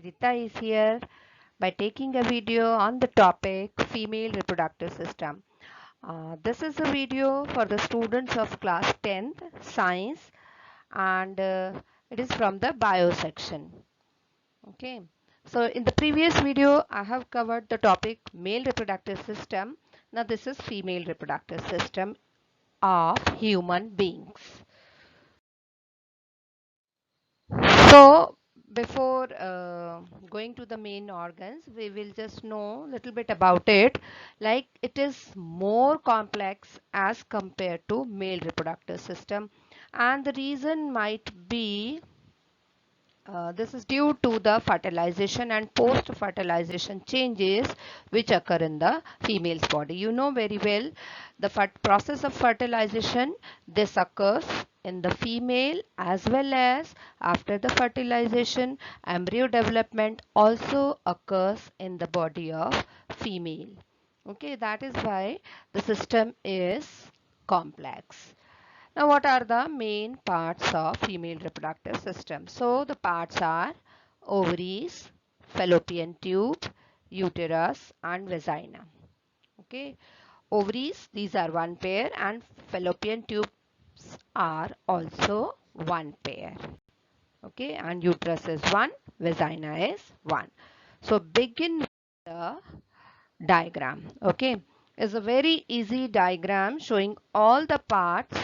Nivedita is here by taking a video on the topic female reproductive system. This is a video for the students of class 10th science and it is from the bio section. Okay. So in the previous video I have covered the topic male reproductive system. Now this is female reproductive system of human beings. So before going to the main organs, we will just know a little bit about it. Like it is more complex as compared to male reproductive system, and the reason might be this is due to the fertilization and post-fertilization changes which occur in the female's body. You know very well the process of fertilization, this occurs in the female as well as after the fertilization, embryo development also occurs in the body of female. Okay, that is why the system is complex. Now, what are the main parts of female reproductive system? So, the parts are ovaries, fallopian tube, uterus and vagina. Okay, ovaries, these are one pair, and fallopian tubes are also one pair. Okay, and uterus is one, vagina is one. So, begin with the diagram. Okay, it's a very easy diagram showing all the parts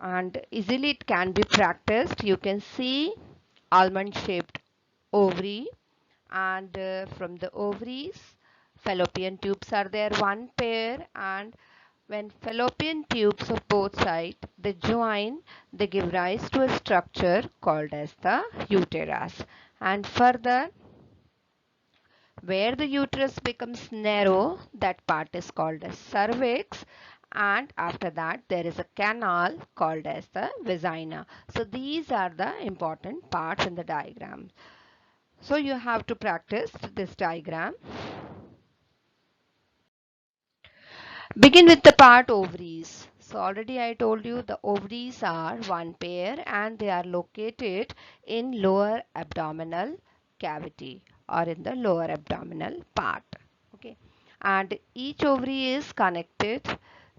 and easily it can be practiced. You can see almond shaped ovary, and from the ovaries fallopian tubes are there, one pair, and when fallopian tubes of both sides they join, they give rise to a structure called as the uterus. And further, where the uterus becomes narrow, that part is called as cervix, and after that there is a canal called as the vagina. So these are the important parts in the diagram. So you have to practice this diagram. Begin with the part ovaries. So already I told you the ovaries are one pair and they are located in lower abdominal cavity or in the lower abdominal part. Okay, and each ovary is connected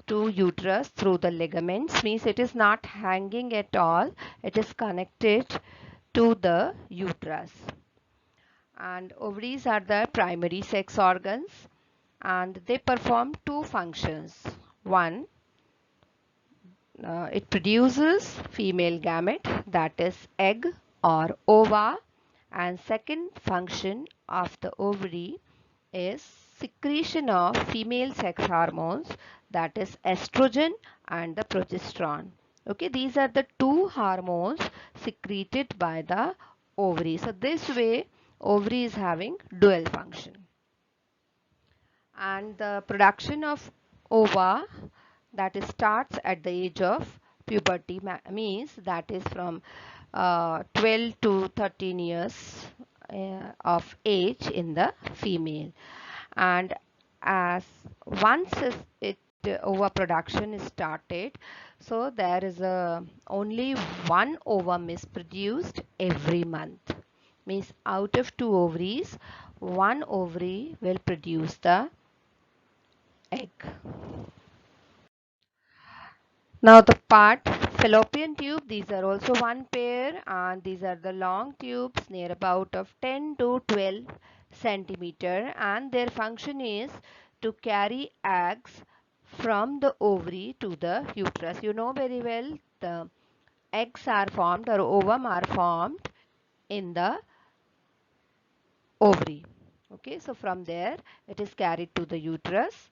to uterus through the ligaments, means it is not hanging at all, it is connected to the uterus. And ovaries are the primary sex organs and they perform two functions. One, it produces female gamete, that is egg or ova, and second function of the ovary is secretion of female sex hormones, that is estrogen and the progesterone. Okay, these are the two hormones secreted by the ovary. So this way ovary is having dual function. And the production of ova, that is starts at the age of puberty, means that is from 12 to 13 years of age in the female. And as once it ova production is started, so there is only one ovum is produced every month, means out of two ovaries one ovary will produce the egg. Now the part fallopian tube, these are also one pair and these are the long tubes near about of 10 to 12 centimeter, and their function is to carry eggs from the ovary to the uterus. You know very well the eggs are formed or ovum are formed in the ovary. Okay, so from there it is carried to the uterus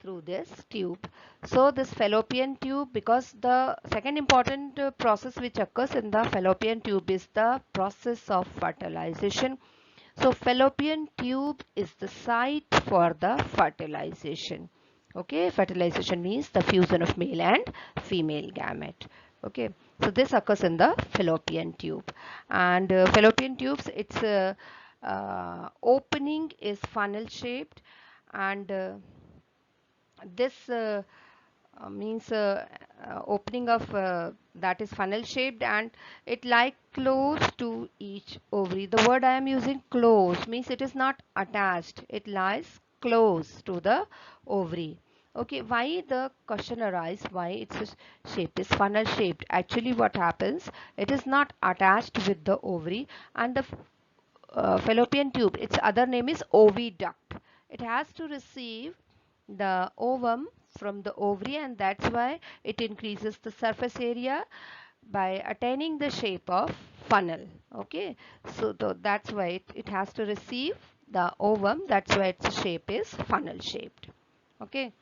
through this tube. So this fallopian tube, because the second important process which occurs in the fallopian tube is the process of fertilization. So fallopian tube is the site for the fertilization. Okay, fertilization means the fusion of male and female gamete. Okay, so this occurs in the fallopian tube, and fallopian tubes, its opening is funnel shaped, and this means opening of that is funnel shaped, and it like close to each ovary. The word I am using close means it is not attached, it lies close to the ovary. Okay, why the question arises, why its shape is funnel shaped? Actually what happens, it is not attached with the ovary, and the fallopian tube, its other name is oviduct. It has to receive the ovum from the ovary, and that's why it increases the surface area by attaining the shape of funnel. Okay, so that's why it has to receive the ovum, that's why its shape is funnel shaped. Okay,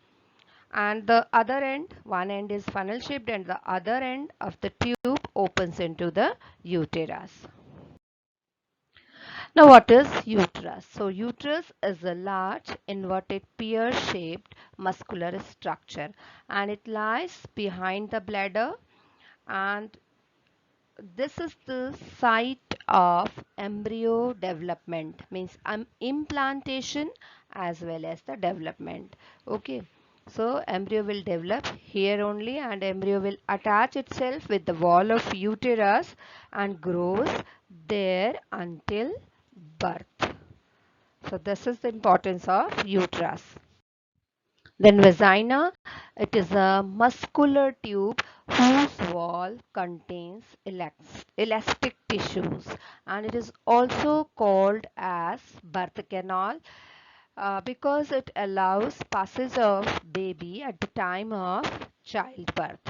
and the other end, one end is funnel shaped and the other end of the tube opens into the uterus. Now what is uterus? So uterus is a large inverted pear-shaped muscular structure, and it lies behind the bladder, and this is the site of embryo development, means implantation as well as the development. Okay, so embryo will develop here only, and embryo will attach itself with the wall of uterus and grows there until birth. So this is the importance of uterus. Then vagina, it is a muscular tube whose wall contains elastic tissues, and it is also called as birth canal because it allows passage of baby at the time of childbirth.